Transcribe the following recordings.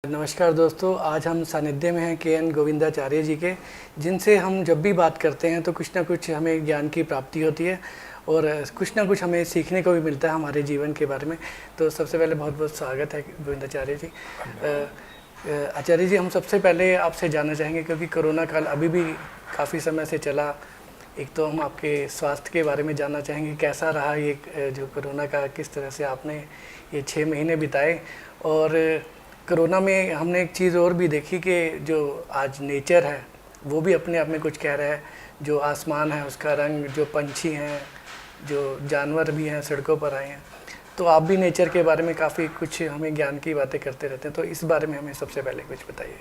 नमस्कार दोस्तों, आज हम सानिध्य में हैं के एन गोविंदाचार्य जी के, जिनसे हम जब भी बात करते हैं तो कुछ ना कुछ हमें ज्ञान की प्राप्ति होती है और कुछ ना कुछ हमें सीखने को भी मिलता है हमारे जीवन के बारे में। तो सबसे पहले बहुत बहुत स्वागत है गोविंदाचार्य जी। आचार्य जी, हम सबसे पहले आपसे जानना चाहेंगे, क्योंकि कोरोना काल अभी भी काफ़ी समय से चला। एक तो हम आपके स्वास्थ्य के बारे में जानना चाहेंगे, कैसा रहा ये जो कोरोना का, किस तरह से आपने ये 6 महीने बिताए। और कोरोना में हमने एक चीज़ और भी देखी कि जो आज नेचर है वो भी अपने आप में कुछ कह रहा है। जो आसमान है उसका रंग, जो पंछी हैं, जो जानवर भी हैं सड़कों पर आए हैं। तो आप भी नेचर के बारे में काफ़ी कुछ हमें ज्ञान की बातें करते रहते हैं, तो इस बारे में हमें सबसे पहले कुछ बताइए।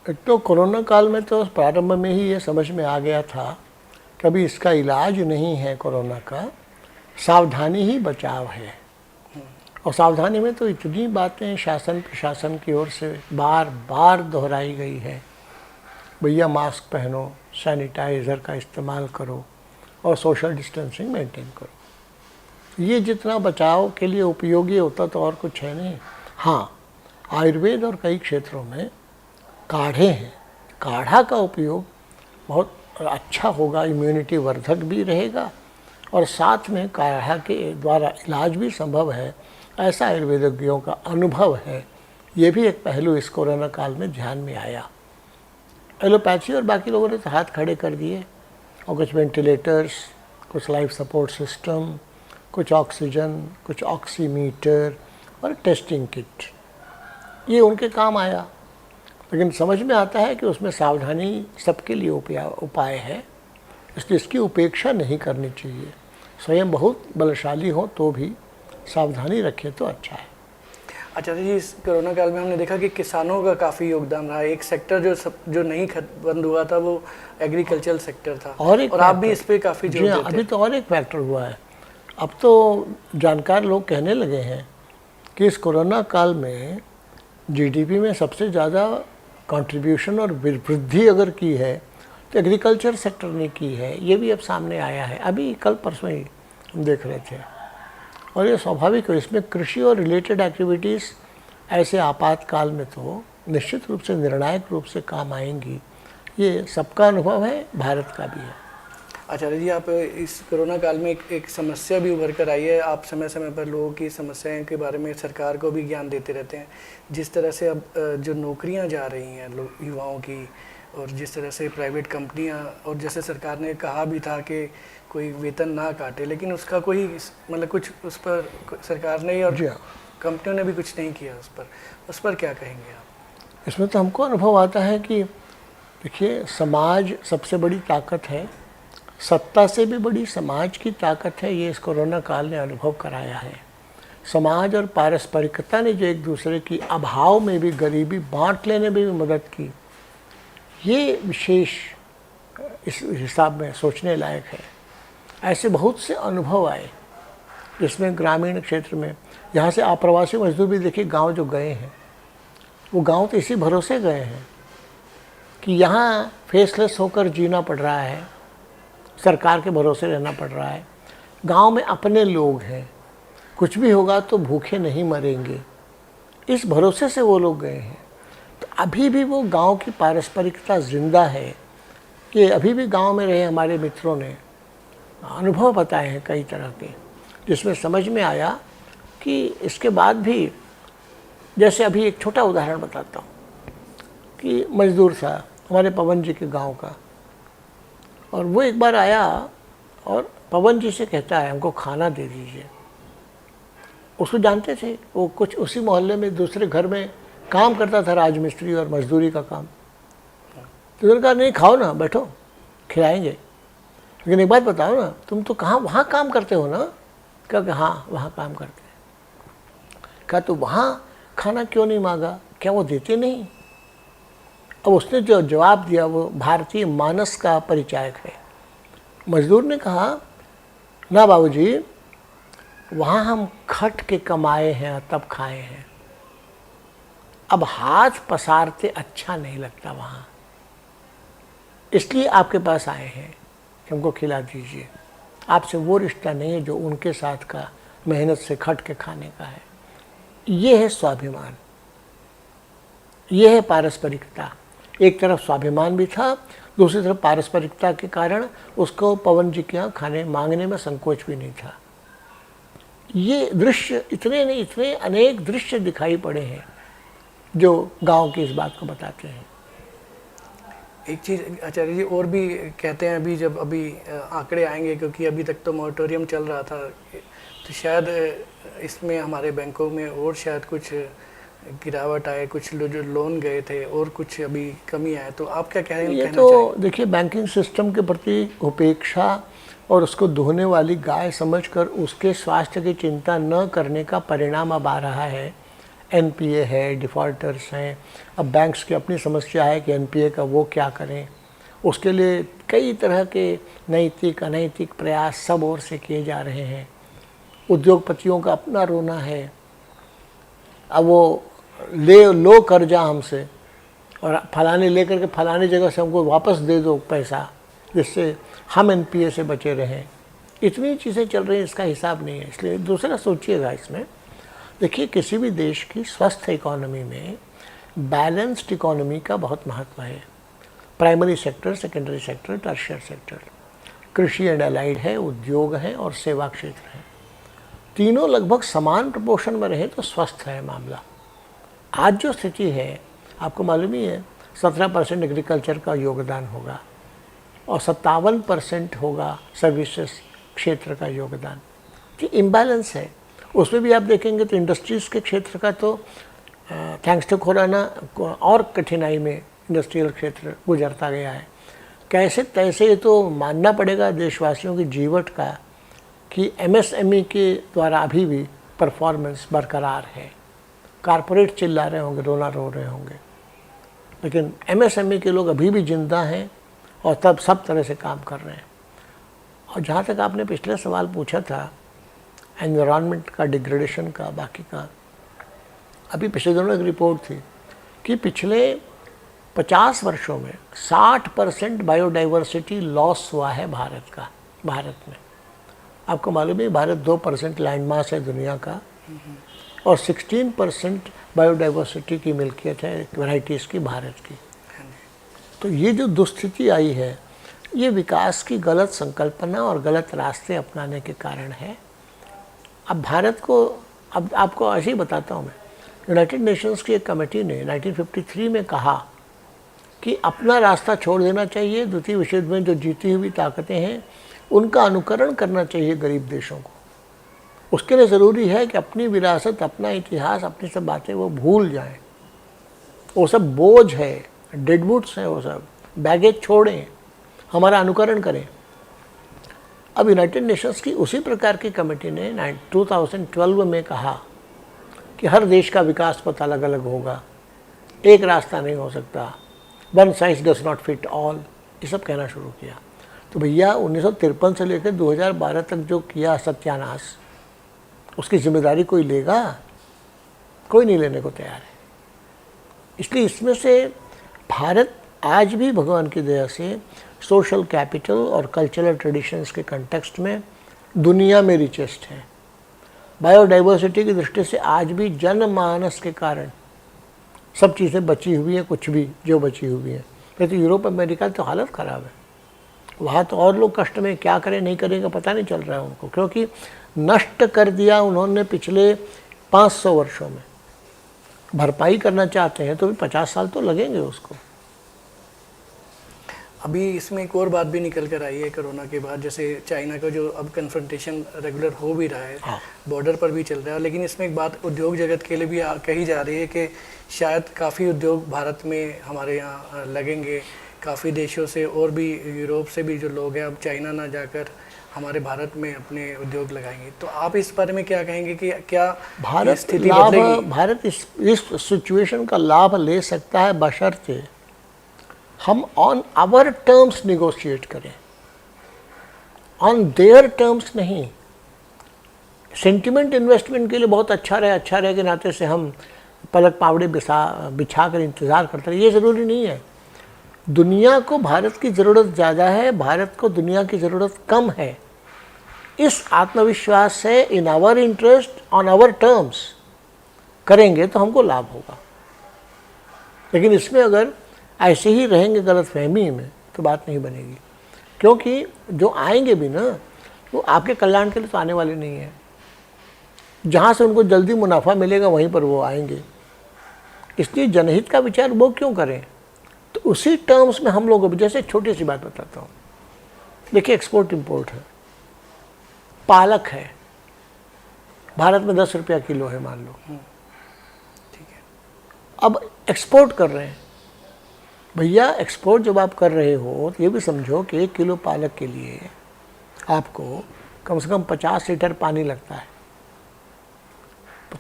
एक तो कोरोना काल में तो प्रारंभ में ही ये समझ में आ गया था कि अभी इसका इलाज नहीं है कोरोना का, सावधानी ही बचाव है। और सावधानी में तो इतनी बातें शासन प्रशासन की ओर से बार बार दोहराई गई है। भैया मास्क पहनो, सैनिटाइज़र का इस्तेमाल करो और सोशल डिस्टेंसिंग मेंटेन करो। ये जितना बचाव के लिए उपयोगी होता तो और कुछ है नहीं। हाँ, आयुर्वेद और कई क्षेत्रों में काढ़े हैं, काढ़ा का उपयोग बहुत अच्छा होगा, इम्यूनिटी वर्धक भी रहेगा और साथ में काढ़ा के द्वारा इलाज भी संभव है, ऐसा आयुर्वेदियों का अनुभव है। ये भी एक पहलू इस कोरोना काल में ध्यान में आया। एलोपैथी और बाकी लोगों ने तो हाथ खड़े कर दिए और कुछ वेंटिलेटर्स, कुछ लाइफ सपोर्ट सिस्टम, कुछ ऑक्सीजन, कुछ ऑक्सीमीटर और टेस्टिंग किट, ये उनके काम आया। लेकिन समझ में आता है कि उसमें सावधानी सबके लिए उपाय है, इसलिए इसकी उपेक्षा नहीं करनी चाहिए। स्वयं बहुत बलशाली हो तो भी सावधानी रखें तो अच्छा है। आचार्य जी, इस कोरोना काल में हमने देखा कि किसानों का काफ़ी योगदान रहा है। एक सेक्टर जो नहीं बंद हुआ था वो एग्रीकल्चरल सेक्टर था, और आप भी इस पे काफ़ी जोर देते हैं। अभी तो और एक फैक्टर हुआ है। अब तो जानकार लोग कहने लगे हैं कि इस कोरोना काल में जीडीपी में सबसे ज़्यादा कंट्रीब्यूशन और वृद्धि अगर की है तो एग्रीकल्चर सेक्टर ने की है। ये भी अब सामने आया है, अभी कल परसों ही हम देख रहे थे। और ये स्वाभाविक है, इसमें कृषि और रिलेटेड एक्टिविटीज़ ऐसे आपातकाल में तो निश्चित रूप से निर्णायक रूप से काम आएंगी। ये सबका अनुभव है, भारत का भी है। आचार्य जी, आप इस कोरोना काल में एक समस्या भी उभर कर आई है। आप समय समय पर लोगों की समस्याओं के बारे में सरकार को भी ज्ञान देते रहते हैं। जिस तरह से अब जो नौकरियां जा रही हैं युवाओं की, और जिस तरह से प्राइवेट कंपनियां, और जैसे सरकार ने कहा भी था कि कोई वेतन ना काटे, लेकिन उसका कोई मतलब कुछ उस पर सरकार ने और कंपनियों ने भी कुछ नहीं किया। उस पर क्या कहेंगे आप? इसमें तो हमको अनुभव आता है कि देखिए, समाज सबसे बड़ी ताकत है, सत्ता से भी बड़ी समाज की ताकत है। ये इस कोरोना काल ने अनुभव कराया है। समाज और पारस्परिकता ने जो एक दूसरे की अभाव में भी, गरीबी बांट लेने में भी मदद की, ये विशेष इस हिसाब में सोचने लायक है। ऐसे बहुत से अनुभव आए जिसमें ग्रामीण क्षेत्र में, यहाँ से अप्रवासी मजदूर भी देखिए गांव जो गए हैं, वो गांव तो इसी भरोसे गए हैं कि यहाँ फेसलेस होकर जीना पड़ रहा है, सरकार के भरोसे रहना पड़ रहा है। गांव में अपने लोग हैं, कुछ भी होगा तो भूखे नहीं मरेंगे, इस भरोसे से वो लोग गए हैं। तो अभी भी वो गांव की पारस्परिकता जिंदा है कि अभी भी गांव में रहे हमारे मित्रों ने अनुभव बताए हैं कई तरह के, जिसमें समझ में आया कि इसके बाद भी, जैसे अभी एक छोटा उदाहरण बताता हूँ कि मजदूर था हमारे पवन जी के गांव का, और वो एक बार आया और पवन जी से कहता है हमको खाना दे दीजिए। उसको जानते थे, वो कुछ उसी मोहल्ले में दूसरे घर में काम करता था, राजमिस्त्री और मजदूरी का काम। तो उन्होंने कहा नहीं, खाओ ना, बैठो, खिलाएंगे, लेकिन एक बात बताओ ना, तुम तो कहाँ वहाँ काम करते हो ना? कहा कि हाँ, वहाँ काम करते हैं। कहा तो वहाँ खाना क्यों नहीं मांगा, क्या वो देते नहीं? अब उसने जो जवाब दिया वो भारतीय मानस का परिचायक है। मजदूर ने कहा ना बाबूजी, वहाँ हम खट के कमाए हैं तब खाए हैं, अब हाथ पसारते अच्छा नहीं लगता वहाँ, इसलिए आपके पास आए हैं कि हमको खिला दीजिए। आपसे वो रिश्ता नहीं है जो उनके साथ का मेहनत से खट के खाने का है। ये है स्वाभिमान। ये है पारस्परिकता। एक तरफ स्वाभिमान भी था, दूसरी तरफ पारस्परिकता के कारण उसको पवन जी के यहाँ खाने मांगने में संकोच भी नहीं था। ये दृश्य इतने नहीं, इतने अनेक दृश्य दिखाई पड़े हैं जो गांव की इस बात को बताते हैं। एक चीज़ आचार्य जी और भी कहते हैं, अभी जब आंकड़े आएंगे, क्योंकि अभी तक तो मॉरेटोरियम चल रहा था, तो शायद इसमें हमारे बैंकों में और शायद कुछ गिरावट आए, कुछ जो लोन गए थे और कुछ अभी कमी आए, तो आप क्या कहना ये तो देखिए, बैंकिंग सिस्टम के प्रति उपेक्षा और उसको दुहने वाली गाय समझकर उसके स्वास्थ्य की चिंता न करने का परिणाम अब आ रहा है। एनपीए है, डिफ़ॉल्टर्स हैं, अब बैंक्स की अपनी समस्या है कि एनपीए का वो क्या करें। उसके लिए कई तरह के नैतिक अनैतिक प्रयास सब ओर से किए जा रहे हैं। उद्योगपतियों का अपना रोना है, अब वो लो कर्जा हमसे और फलाने लेकर के फलाने जगह से हमको वापस दे दो पैसा, जिससे हम एनपीए से बचे रहें। इतनी चीज़ें चल रही हैं, इसका हिसाब नहीं है। इसलिए दूसरा सोचिएगा इसमें, देखिए किसी भी देश की स्वस्थ इकोनॉमी में बैलेंस्ड इकोनॉमी का बहुत महत्व है। Primary sector, secondary sector, tertiary sector, कृषि एंड अलाइड है, उद्योग है और सेवा क्षेत्र है। तीनों लगभग समान प्रपोर्शन में रहे तो स्वस्थ है मामला। आज जो स्थिति है आपको मालूम ही है, 17% एग्रीकल्चर का योगदान होगा और 57% होगा सर्विसेज क्षेत्र का योगदान। तो इम्बैलेंस है। उसमें भी आप देखेंगे तो इंडस्ट्रीज़ के क्षेत्र का तो थैंक्स टू कोरोना और कठिनाई में इंडस्ट्रियल क्षेत्र गुजरता गया है। कैसे तैसे ये तो मानना पड़ेगा देशवासियों की जीवट का कि एमएसएमई के द्वारा अभी भी परफॉर्मेंस बरकरार है। कारपोरेट चिल्ला रहे होंगे, रोना रो रहे होंगे, लेकिन एमएसएमई के लोग अभी भी जिंदा हैं और तब सब तरह से काम कर रहे हैं। और जहाँ तक आपने पिछले सवाल पूछा था एनवायरनमेंट का, डिग्रेडेशन का, बाकी का, अभी पिछले दिनों एक रिपोर्ट थी कि पिछले 50 वर्षों में 60% बायोडाइवर्सिटी लॉस हुआ है भारत में। आपको मालूम है भारत 2% लैंड मास है दुनिया का और 16% बायोडाइवर्सिटी की मिल्कियत है वैराइटीज़ की भारत की। तो ये जो दुस्थिति आई है ये विकास की गलत संकल्पना और गलत रास्ते अपनाने के कारण है। अब भारत को, अब आपको ऐसे ही बताता हूँ मैं, यूनाइटेड नेशंस की एक कमेटी ने 1953 में कहा कि अपना रास्ता छोड़ देना चाहिए, द्वितीय विश्व युद्ध में जो जीती हुई ताकतें हैं उनका अनुकरण करना चाहिए गरीब देशों को। उसके लिए ज़रूरी है कि अपनी विरासत, अपना इतिहास, अपनी सब बातें वो भूल जाएं। वो सब बोझ है, डेडवुड्स हैं, वो सब बैगेज छोड़ें, हमारा अनुकरण करें। अब यूनाइटेड नेशंस की उसी प्रकार की कमेटी ने 2012 में कहा कि हर देश का विकास पथ अलग अलग होगा, एक रास्ता नहीं हो सकता, one size does not fit all, ये सब कहना शुरू किया। तो भैया 1953 से लेकर 2012 तक जो किया सत्यानाश, उसकी जिम्मेदारी कोई लेगा? कोई नहीं लेने को तैयार है। इसलिए इसमें से भारत आज भी भगवान की दया से सोशल कैपिटल और कल्चरल ट्रेडिशंस के कंटेक्स्ट में दुनिया में रिचेस्ट है। बायोडाइवर्सिटी की दृष्टि से आज भी जनमानस के कारण सब चीज़ें बची हुई हैं, कुछ भी जो बची हुई हैं। नहीं तो यूरोप अमेरिका तो हालत ख़राब है, वहाँ तो और लोग कष्ट में, क्या करें नहीं करें का पता नहीं चल रहा है उनको, क्योंकि नष्ट कर दिया उन्होंने पिछले 500 वर्षों में। भरपाई करना चाहते हैं तो भी 50 साल तो लगेंगे उसको। अभी इसमें एक और बात भी निकल कर आई है कोरोना के बाद, जैसे चाइना का जो अब कन्फ्रंटेशन रेगुलर हो भी रहा है, हाँ। बॉर्डर पर भी चल रहा है, लेकिन इसमें एक बात उद्योग जगत के लिए भी कही जा रही है कि शायद काफ़ी उद्योग भारत में हमारे यहाँ लगेंगे। काफ़ी देशों से और भी यूरोप से भी जो लोग हैं अब चाइना ना जाकर हमारे भारत में अपने उद्योग लगाएंगे। तो आप इस बारे में क्या कहेंगे कि क्या भारत इस सिचुएशन का लाभ ले सकता है, बशर्ते हम ऑन आवर टर्म्स निगोशिएट करें, ऑन देयर टर्म्स नहीं। सेंटिमेंट इन्वेस्टमेंट के लिए बहुत अच्छा रहे के नाते से हम पलक पावड़े बिछा कर इंतज़ार करते रहे, ये ज़रूरी नहीं है। दुनिया को भारत की ज़रूरत ज़्यादा है, भारत को दुनिया की ज़रूरत कम है। इस आत्मविश्वास से in our interest on our terms करेंगे तो हमको लाभ होगा। लेकिन इसमें अगर ऐसे ही रहेंगे गलतफहमी में तो बात नहीं बनेगी, क्योंकि जो आएंगे भी ना वो आपके कल्याण के लिए तो आने वाले नहीं हैं। जहाँ से उनको जल्दी मुनाफा मिलेगा वहीं पर वो आएंगे। इसलिए जनहित का विचार वो क्यों करें। तो उसी टर्म्स में हम लोगों को, जैसे छोटी सी बात बताता हूँ, देखिए एक्सपोर्ट इंपोर्ट है, पालक है, भारत में 10 रुपया किलो है मान लो, ठीक है। अब एक्सपोर्ट कर रहे हैं। भैया एक्सपोर्ट जब आप कर रहे हो तो ये भी समझो कि 1 किलो पालक के लिए आपको कम से कम 50 लीटर पानी लगता है।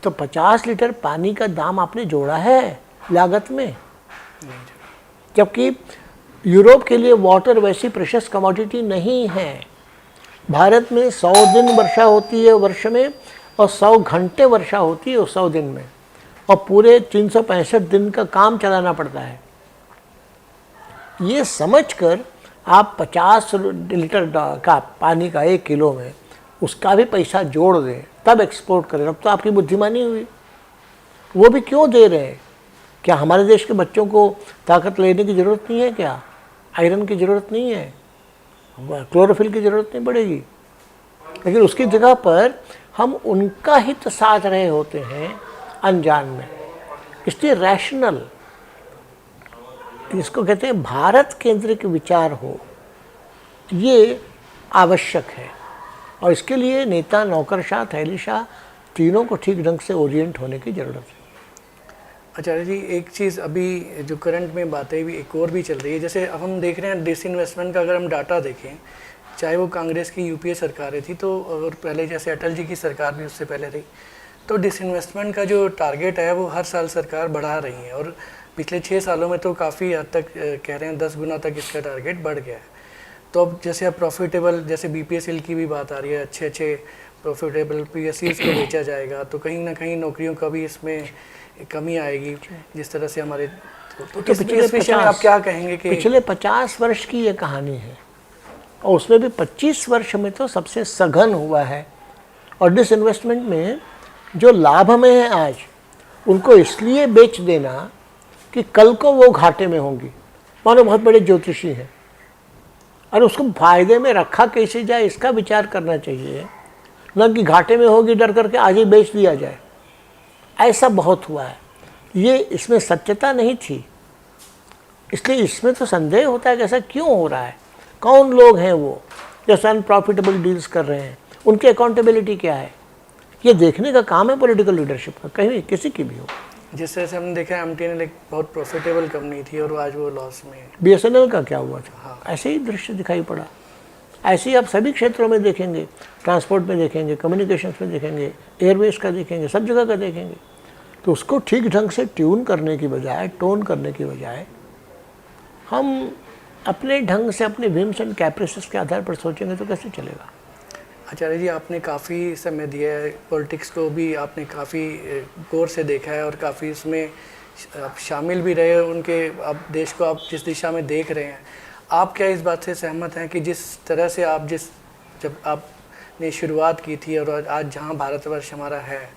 तो 50 लीटर पानी का दाम आपने जोड़ा है लागत में, जबकि यूरोप के लिए वाटर वैसी प्रेशियस कमोडिटी नहीं है। भारत में 100 दिन वर्षा होती है वर्ष में, और 100 घंटे वर्षा होती है 100 दिन में, और पूरे 365 दिन का काम चलाना पड़ता है। ये समझकर आप 50 लीटर का पानी का 1 किलो में उसका भी पैसा जोड़ दें तब एक्सपोर्ट करें, अब तो आपकी बुद्धिमानी हुई। वो भी क्यों दे रहे हैं? क्या हमारे देश के बच्चों को ताकत लेने की ज़रूरत नहीं है? क्या आयरन की ज़रूरत नहीं है? क्लोरोफिल की ज़रूरत नहीं पड़ेगी? लेकिन उसकी जगह पर हम उनका हित साध रहे होते हैं अनजान में। इसलिए रैशनल, इसको कहते हैं भारत केंद्रिक विचार हो, ये आवश्यक है। और इसके लिए नेता, नौकरशाह, थैलीशाह तीनों को ठीक ढंग से ओरिएंट होने की ज़रूरत है। आचार्य जी, एक चीज़ अभी जो करंट में बातें भी एक और भी चल रही है, जैसे अब हम देख रहे हैं डिसइन्वेस्टमेंट का अगर हम डाटा देखें, चाहे वो कांग्रेस की यूपीए सरकारें थी तो, और पहले जैसे अटल जी की सरकार भी उससे पहले रही, तो डिसइन्वेस्टमेंट का जो टारगेट है वो हर साल सरकार बढ़ा रही है, और पिछले 6 सालों में तो काफ़ी हद तक कह रहे हैं 10 गुना तक इसका टारगेट बढ़ गया है। तो अब जैसे अब प्रॉफिटेबल, जैसे बीपीएसएल की भी बात आ रही है, अच्छे अच्छे प्रॉफिटेबल पीएसयूज को बेचा जाएगा, तो कहीं ना कहीं नौकरियों का भी इसमें कमी आएगी जिस तरह से हमारे। तो पिछले इस विषय में आप क्या कहेंगे कि पिछले 50 वर्ष की ये कहानी है, और उसमें भी 25 वर्ष में तो सबसे सघन हुआ है। और डिसइन्वेस्टमेंट में जो लाभ में है आज, उनको इसलिए बेच देना कि कल को वो घाटे में होंगी। मानो बहुत बड़े ज्योतिषी हैं, और उसको फायदे में रखा कैसे जाए इसका विचार करना चाहिए, न कि घाटे में होगी डर करके आज ही बेच दिया जाए। ऐसा बहुत हुआ है, ये इसमें सत्यता नहीं थी। इसलिए इसमें तो संदेह होता है कि ऐसा क्यों हो रहा है, कौन लोग हैं वो जैसे अनप्रॉफिटेबल डील्स कर रहे हैं, उनकी अकाउंटेबिलिटी क्या है, ये देखने का काम है पॉलिटिकल लीडरशिप का, कहीं किसी की भी हो। जिस तरह से हमने देखा एमटीएनएल एक बहुत प्रॉफिटेबल कंपनी थी और आज वो लॉस में है। बीएसएनएल का क्या हुआ था? हाँ। ऐसे ही दृश्य दिखाई पड़ा। ऐसे ही आप सभी क्षेत्रों में देखेंगे, ट्रांसपोर्ट में देखेंगे, कम्युनिकेशंस में देखेंगे, एयरवेज का देखेंगे, सब जगह का देखेंगे। तो उसको ठीक ढंग से ट्यून करने की बजाय, टोन करने की बजाय, हम अपने ढंग से अपने विम्स एंड कैप्रिसेस के आधार पर सोचेंगे तो कैसे चलेगा। आचार्य जी, आपने काफ़ी समय दिया है, पॉलिटिक्स को भी आपने काफ़ी गौर से देखा है और काफ़ी उसमें आप शामिल भी रहे, उनके अब देश को आप जिस दिशा में देख रहे हैं, आप क्या इस बात से सहमत हैं कि जिस तरह से आप जब आपने शुरुआत की थी और आज जहां भारतवर्ष हमारा है,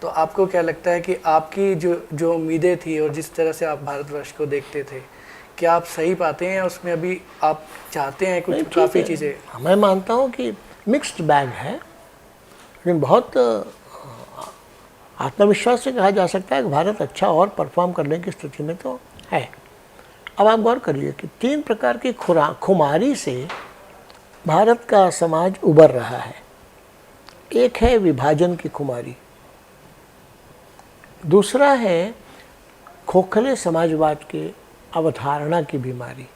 तो आपको क्या लगता है कि आपकी जो उम्मीदें थी और जिस तरह से आप भारतवर्ष को देखते थे, क्या आप सही पाते हैं, उसमें अभी आप चाहते हैं कुछ काफ़ी चीज़ें? मैं मानता हूँ कि मिक्स्ड बैग है, लेकिन बहुत आत्मविश्वास से कहा जा सकता है कि भारत अच्छा और परफॉर्म करने की स्थिति में तो है। अब आप गौर करिए कि 3 प्रकार की खुमारी से भारत का समाज उबर रहा है। एक है विभाजन की खुमारी, दूसरा है खोखले समाजवाद के अवधारणा की बीमारी,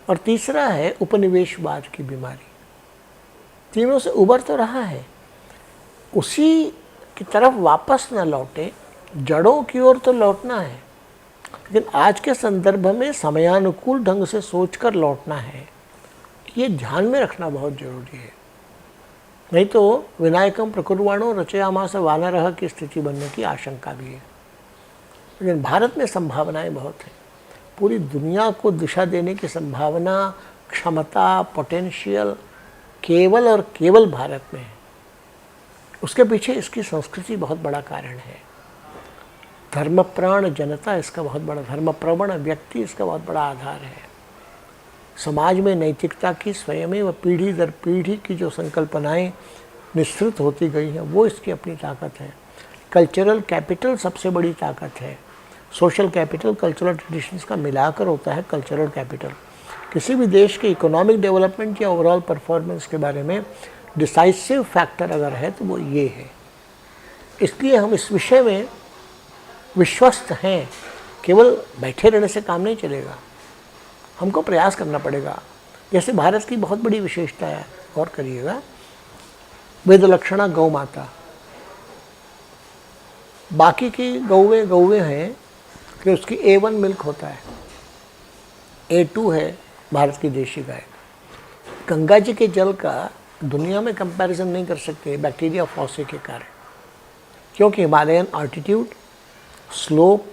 और तीसरा है उपनिवेशवाद की बीमारी। तीनों से उबर तो रहा है, उसी की तरफ वापस न लौटे, जड़ों की ओर तो लौटना है, लेकिन आज के संदर्भ में समयानुकूल ढंग से सोचकर लौटना है। ये ध्यान में रखना बहुत जरूरी है, नहीं तो विनायकम प्रकुर्वाणो रचयामास वानरः की स्थिति बनने की आशंका भी है। लेकिन भारत में संभावनाएं बहुत हैं, पूरी दुनिया को दिशा देने की संभावना, क्षमता, पोटेंशियल केवल और केवल भारत में है। उसके पीछे इसकी संस्कृति बहुत बड़ा कारण है। धर्मप्राण जनता इसका बहुत बड़ा, धर्मप्रवण व्यक्ति इसका बहुत बड़ा आधार है। समाज में नैतिकता की स्वयं व पीढ़ी दर पीढ़ी की जो संकल्पनाएं निःसृत होती गई हैं वो इसकी अपनी ताकत है। कल्चरल कैपिटल सबसे बड़ी ताकत है। सोशल कैपिटल कल्चरल ट्रेडिशंस का मिलाकर होता है कल्चरल कैपिटल। किसी भी देश के इकोनॉमिक डेवलपमेंट या ओवरऑल परफॉर्मेंस के बारे में डिसाइसिव फैक्टर अगर है तो वो ये है। इसलिए हम इस विषय में विश्वस्त हैं। केवल बैठे रहने से काम नहीं चलेगा, हमको प्रयास करना पड़ेगा। जैसे भारत की बहुत बड़ी विशेषता है, गौर करिएगा, वेदलक्षणा गौ माता। बाकी की गौवे हैं कि उसकी A1 मिल्क होता है, A2 है भारत की देशी गाय। गंगा जी के जल का दुनिया में कंपैरिजन नहीं कर सकते बैक्टीरिया फॉसे के कारण, क्योंकि हिमालयन आल्टीट्यूड, स्लोप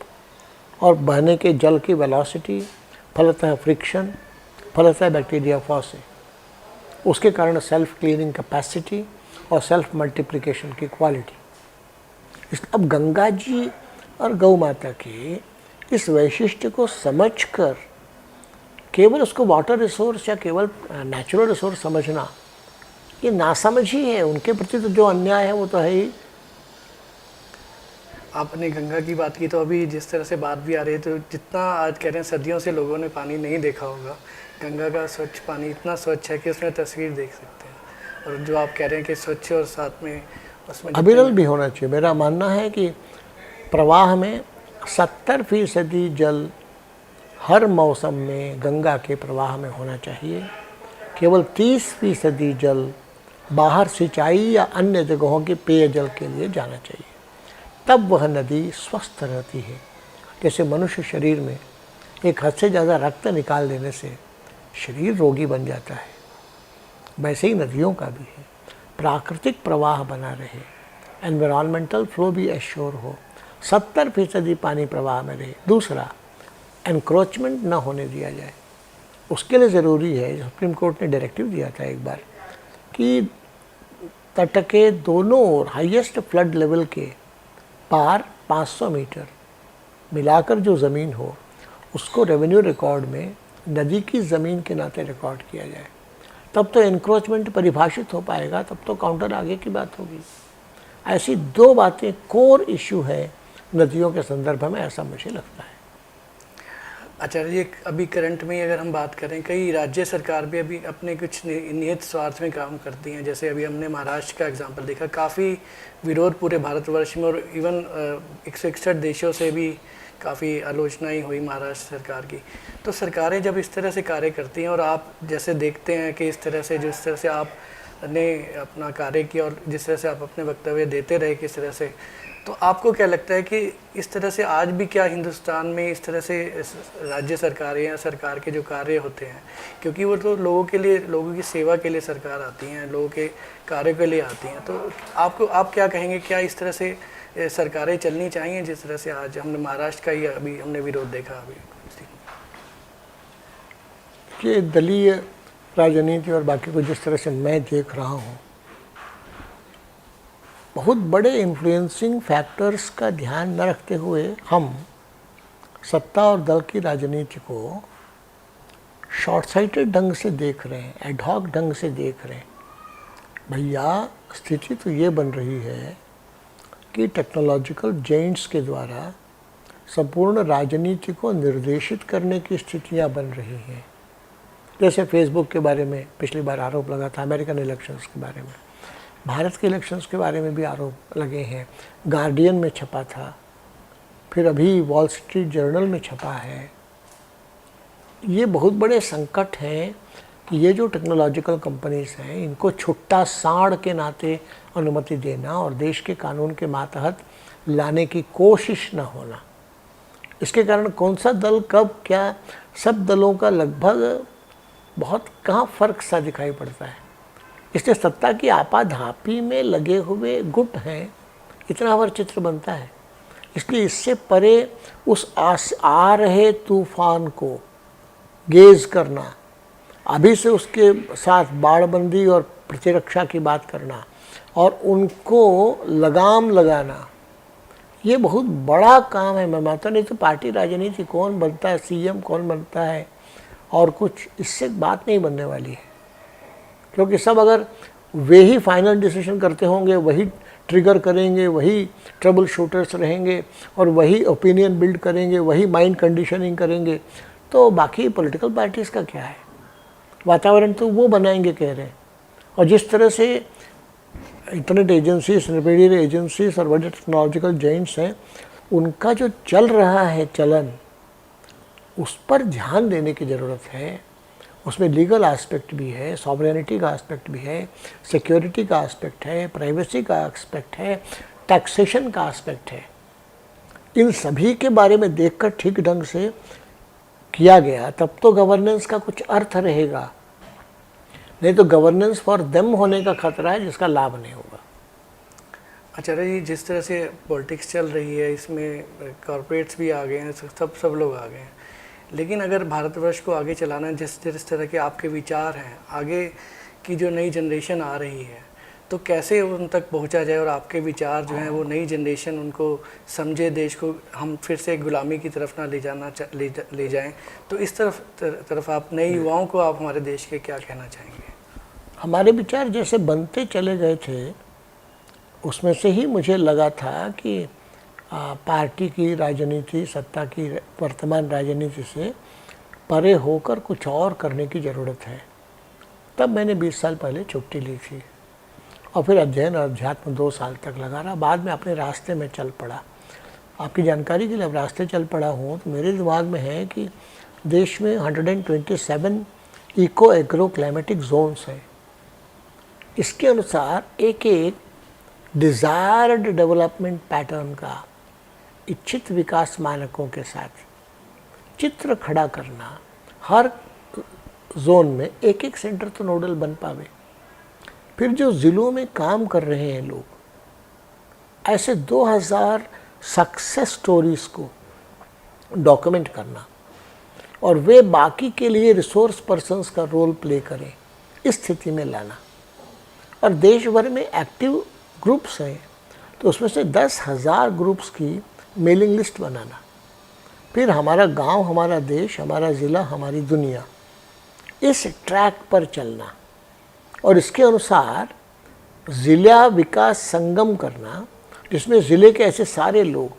और बहने के जल की वेलोसिटी, फलतः फ्रिक्शन, फलतः बैक्टीरिया फॉसे, उसके कारण सेल्फ क्लीनिंग कैपेसिटी और सेल्फ मल्टीप्लिकेशन की क्वालिटी। अब गंगा जी और गौ माता के इस वैशिष्ट्य को समझकर केवल उसको वाटर रिसोर्स या केवल नेचुरल रिसोर्स समझना ये नासमझ ही है। उनके प्रति तो जो अन्याय है वो तो है ही। आपने गंगा की बात की तो अभी जिस तरह से बात भी आ रही है, तो जितना आज कह रहे हैं सदियों से लोगों ने पानी नहीं देखा होगा, गंगा का स्वच्छ पानी इतना स्वच्छ है कि उसमें तस्वीर देख सकते हैं। और जो आप कह रहे हैं कि स्वच्छ और साथ में उसमें अविरल भी होना चाहिए। मेरा मानना है कि प्रवाह में 70% जल हर मौसम में गंगा के प्रवाह में होना चाहिए। केवल 30% जल बाहर सिंचाई या अन्य जगहों के पेयजल के लिए जाना चाहिए, तब वह नदी स्वस्थ रहती है। जैसे मनुष्य शरीर में एक हद से ज़्यादा रक्त निकाल देने से शरीर रोगी बन जाता है, वैसे ही नदियों का भी है। प्राकृतिक प्रवाह बना रहे, एनवायरमेंटल फ्लो भी एश्योर हो, 70% पानी प्रवाह में रहे। दूसरा, एनक्रोचमेंट ना होने दिया जाए। उसके लिए ज़रूरी है, सुप्रीम कोर्ट ने डायरेक्टिव दिया था एक बार कि तट के दोनों ओर हाईएस्ट फ्लड लेवल के पार 500 मीटर मिलाकर जो ज़मीन हो उसको रेवेन्यू रिकॉर्ड में नदी की ज़मीन के नाते रिकॉर्ड किया जाए, तब तो एनक्रोचमेंट परिभाषित हो पाएगा, तब तो काउंटर आगे की बात होगी। ऐसी दो बातें कोर इशू है नदियों के संदर्भ में, ऐसा मुझे लगता है। आचार्य जी, अभी करंट में अगर हम बात करें, कई राज्य सरकार भी अभी अपने कुछ निहित स्वार्थ में काम करती हैं। जैसे अभी हमने महाराष्ट्र का एग्जांपल देखा, काफ़ी विरोध पूरे भारतवर्ष में और इवन 161 देशों से भी काफ़ी आलोचनाएं हुई महाराष्ट्र सरकार की। तो सरकारें जब इस तरह से कार्य करती हैं और आप जैसे देखते हैं कि इस तरह से जिस तरह से आपने अपना कार्य किया और जिस तरह से आप अपने वक्तव्य देते रहे किस तरह से, तो आपको क्या लगता है कि इस तरह से आज भी क्या हिंदुस्तान में इस तरह से राज्य सरकारें या सरकार के जो कार्य होते हैं, क्योंकि वो तो लोगों के लिए, लोगों की सेवा के लिए सरकार आती हैं, लोगों के कार्य के लिए आती हैं, तो आप क्या कहेंगे, क्या इस तरह से सरकारें चलनी चाहिए जिस तरह से आज हमने महाराष्ट्र का ही अभी हमने विरोध देखा? अभी कि दलीय राजनीति और बाकी को जिस तरह से मैं देख रहा हूँ, बहुत बड़े इन्फ्लुएंसिंग फैक्टर्स का ध्यान न रखते हुए हम सत्ता और दल की राजनीति को शॉर्ट साइटेड ढंग से देख रहे हैं, एडहॉक ढंग से देख रहे हैं। भैया, स्थिति तो ये बन रही है कि टेक्नोलॉजिकल जेंट्स के द्वारा संपूर्ण राजनीति को निर्देशित करने की स्थितियां बन रही हैं। जैसे फेसबुक के बारे में पिछली बार आरोप लगा था, अमेरिकन इलेक्शंस के बारे में, भारत के इलेक्शंस के बारे में भी आरोप लगे हैं। गार्डियन में छपा था, फिर अभी वॉल स्ट्रीट जर्नल में छपा है। ये बहुत बड़े संकट हैं कि ये जो टेक्नोलॉजिकल कंपनीज हैं, इनको छुट्टा साड़ के नाते अनुमति देना और देश के कानून के मातहत लाने की कोशिश न होना, इसके कारण कौन सा दल कब क्या, सब दलों का लगभग बहुत कहाँ फ़र्क सा दिखाई पड़ता है। इसलिए सत्ता की आपाधापी में लगे हुए गुट हैं, इतना बार चित्र बनता है। इसलिए इससे परे उस आ रहे तूफान को गेज करना, अभी से उसके साथ बाड़बंदी और प्रतिरक्षा की बात करना और उनको लगाम लगाना, ये बहुत बड़ा काम है। मैं मानता नहीं तो पार्टी राजनीति कौन बनता है, सीएम कौन बनता है और कुछ इससे बात नहीं बनने वाली है, क्योंकि सब अगर वे ही फाइनल डिसीजन करते होंगे, वही ट्रिगर करेंगे, वही ट्रबल शूटर्स रहेंगे और वही ओपिनियन बिल्ड करेंगे, वही माइंड कंडीशनिंग करेंगे, तो बाकी पॉलिटिकल पार्टीज़ का क्या है। वातावरण तो वो बनाएंगे कह रहे हैं। और जिस तरह से इंटरनेट एजेंसीज, मीडिया एजेंसीज और बड़े टेक्नोलॉजिकल जाइंट्स हैं, उनका जो चल रहा है चलन, उस पर ध्यान देने की ज़रूरत है। उसमें लीगल एस्पेक्ट भी है, सॉवरेनिटी का एस्पेक्ट भी है, सिक्योरिटी का एस्पेक्ट है, प्राइवेसी का एस्पेक्ट है, टैक्सेशन का एस्पेक्ट है। इन सभी के बारे में देखकर ठीक ढंग से किया गया तब तो गवर्नेंस का कुछ अर्थ रहेगा, नहीं तो गवर्नेंस फॉर देम होने का खतरा है जिसका लाभ नहीं होगा। आचार्य जी, जिस तरह से पॉलिटिक्स चल रही है, इसमें कॉरपोरेट्स भी आ गए हैं, सब लोग आ गए हैं, लेकिन अगर भारतवर्ष को आगे चलाना है, जिस तरह के आपके विचार हैं, आगे की जो नई जनरेशन आ रही है, तो कैसे उन तक पहुंचा जाए और आपके विचार जो हैं वो नई जनरेशन उनको समझे, देश को हम फिर से गुलामी की तरफ ना ले जाएं, तो इस तरफ आप नए युवाओं को आप हमारे देश के क्या कहना चाहेंगे? हमारे विचार जैसे बनते चले गए थे, उसमें से ही मुझे लगा था कि पार्टी की राजनीति, सत्ता की वर्तमान राजनीति से परे होकर कुछ और करने की ज़रूरत है। तब मैंने 20 साल पहले छुट्टी ली थी और फिर अध्ययन और अध्यात्म 2 साल तक लगा रहा। बाद में अपने रास्ते में चल पड़ा। आपकी जानकारी के लिए अब रास्ते चल पड़ा हूँ तो मेरे दिमाग में है कि देश में 127 इको एग्रो क्लाइमेटिक जोन्स हैं। इसके अनुसार एक एक डिज़ायर्ड डेवलपमेंट पैटर्न का इच्छित विकास मानकों के साथ चित्र खड़ा करना, हर जोन में एक एक सेंटर तो नोडल बन पावे। फिर जो ज़िलों में काम कर रहे हैं लोग, ऐसे 2000 सक्सेस स्टोरीज़ को डॉक्यूमेंट करना और वे बाकी के लिए रिसोर्स पर्सन्स का रोल प्ले करें, इस स्थिति में लाना। और देश भर में एक्टिव ग्रुप्स हैं तो उसमें से 10,000 ग्रुप्स की मेलिंग लिस्ट बनाना। फिर हमारा गांव, हमारा देश, हमारा ज़िला, हमारी दुनिया, इस ट्रैक पर चलना और इसके अनुसार ज़िला विकास संगम करना, जिसमें ज़िले के ऐसे सारे लोग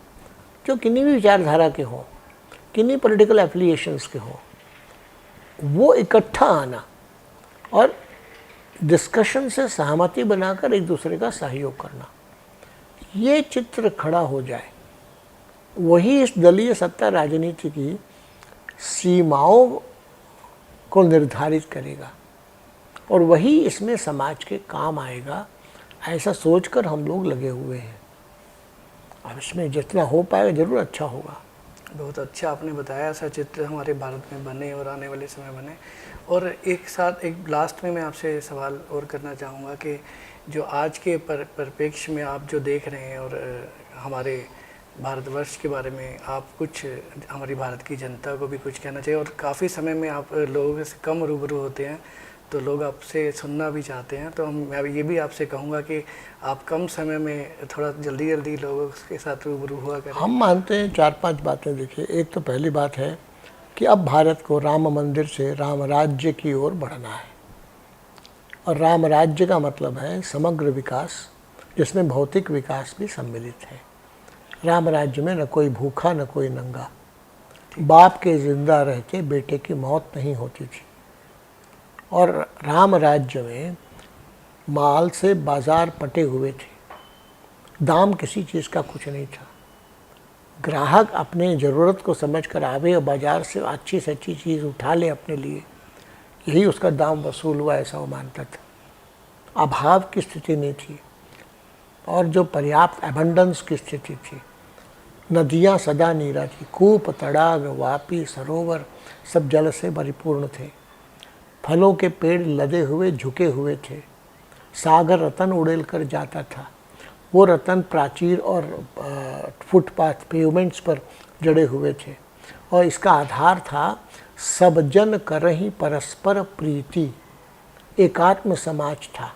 जो किन्हीं भी विचारधारा के हों, किन्हीं पॉलिटिकल एफिलिएशंस के हों, वो इकट्ठा आना और डिस्कशन से सहमति बनाकर एक दूसरे का सहयोग करना। ये चित्र खड़ा हो जाए, वही इस दलीय सत्ता राजनीति की सीमाओं को निर्धारित करेगा और वही इसमें समाज के काम आएगा। ऐसा सोचकर हम लोग लगे हुए हैं। अब इसमें जितना हो पाएगा जरूर अच्छा होगा। बहुत अच्छा आपने बताया, ऐसा चित्र हमारे भारत में बने और आने वाले समय बने। और एक लास्ट में मैं आपसे सवाल और करना चाहूँगा कि जो आज के परिप्रेक्ष्य में आप जो देख रहे हैं और हमारे भारतवर्ष के बारे में आप कुछ हमारी भारत की जनता को भी कुछ कहना चाहिए। और काफ़ी समय में आप लोगों से कम रूबरू होते हैं तो लोग आपसे सुनना भी चाहते हैं, तो मैं ये भी आपसे कहूँगा कि आप कम समय में थोड़ा जल्दी लोगों के साथ रूबरू हुआ करें। हम मानते हैं 4-5 बातें। देखिए, एक तो पहली बात है कि अब भारत को राम मंदिर से राम राज्य की ओर बढ़ना है। और राम राज्य का मतलब है समग्र विकास, जिसमें भौतिक विकास भी सम्मिलित है। राम राज्य में न कोई भूखा न कोई नंगा, बाप के जिंदा रहते बेटे की मौत नहीं होती थी। और राम राज्य में माल से बाजार पटे हुए थे, दाम किसी चीज़ का कुछ नहीं था। ग्राहक अपने ज़रूरत को समझकर आवे और बाज़ार से अच्छी से अच्छी चीज़ उठा ले अपने लिए, यही उसका दाम वसूल हुआ, ऐसा वो मानता था। अभाव की स्थिति नहीं थी और जो पर्याप्त एबंडेंस की स्थिति थी। नदियाँ सदा नीरा थी, कूप, तड़ाग, वापी, सरोवर सब जल से परिपूर्ण थे। फलों के पेड़ लदे हुए झुके हुए थे। सागर रतन उड़ेल कर जाता था। वो रतन प्राचीर और फुटपाथ, पेवमेंट्स पर जड़े हुए थे। और इसका आधार था सब जन करहीं परस्पर प्रीति, एकात्म समाज था।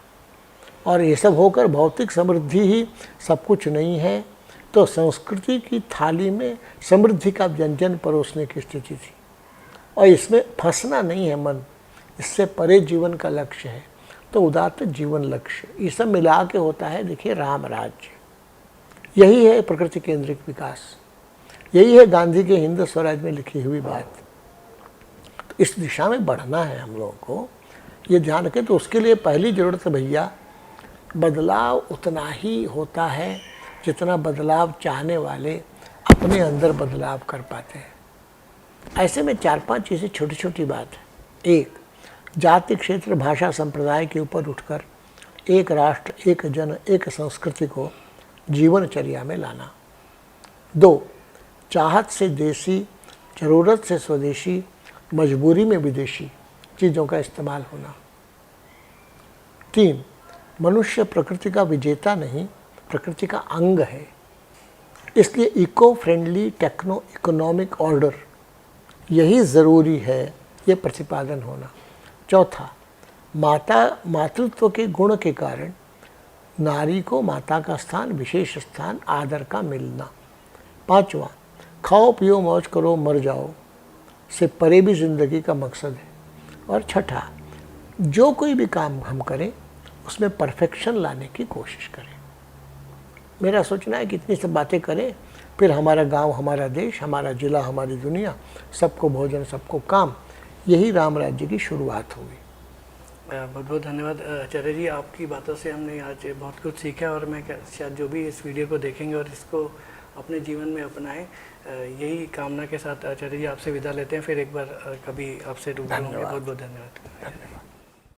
और ये सब होकर भौतिक समृद्धि ही सब कुछ नहीं है, तो संस्कृति की थाली में समृद्धि का व्यंजन परोसने की स्थिति थी। और इसमें फंसना नहीं है मन, इससे परे जीवन का लक्ष्य है। तो उदात्त जीवन लक्ष्य, ये सब मिला के होता है देखिए राम राज्य। यही है प्रकृति केंद्रित विकास, यही है गांधी के हिंद स्वराज में लिखी हुई बात। तो इस दिशा में बढ़ना है हम लोगों को, ये ध्यान रखें। तो उसके लिए पहली ज़रूरत है भैया, बदलाव उतना ही होता है जितना बदलाव चाहने वाले अपने अंदर बदलाव कर पाते हैं। ऐसे में 4-5 चीज़ें छोटी छोटी बात है। एक, जाति, क्षेत्र, भाषा, संप्रदाय के ऊपर उठकर एक राष्ट्र, एक जन, एक संस्कृति को जीवनचर्या में लाना। 2, चाहत से देसी, ज़रूरत से स्वदेशी, मजबूरी में विदेशी चीज़ों का इस्तेमाल होना। 3, मनुष्य प्रकृति का विजेता नहीं, प्रकृति का अंग है, इसलिए eco friendly techno economic order यही ज़रूरी है, ये प्रतिपादन होना। 4, मातृत्व के गुण के कारण नारी को माता का स्थान, विशेष स्थान, आदर का मिलना। 5, खाओ पियो मौज करो मर जाओ से परे भी ज़िंदगी का मकसद है। और 6, जो कोई भी काम हम करें उसमें परफेक्शन लाने की कोशिश करें। मेरा सोचना है कि इतनी सब बातें करें, फिर हमारा गांव, हमारा देश, हमारा जिला, हमारी दुनिया, सबको भोजन, सबको काम, यही राम राज्य की शुरुआत होगी। बहुत बहुत धन्यवाद आचार्य जी, आपकी बातों से हमने आज बहुत कुछ सीखा। और मैं शायद जो भी इस वीडियो को देखेंगे और इसको अपने जीवन में अपनाएं, यही कामना के साथ आचार्य जी आपसे विदा लेते हैं। फिर एक बार कभी आपसे रूबरू होंगे। बहुत बहुत धन्यवाद।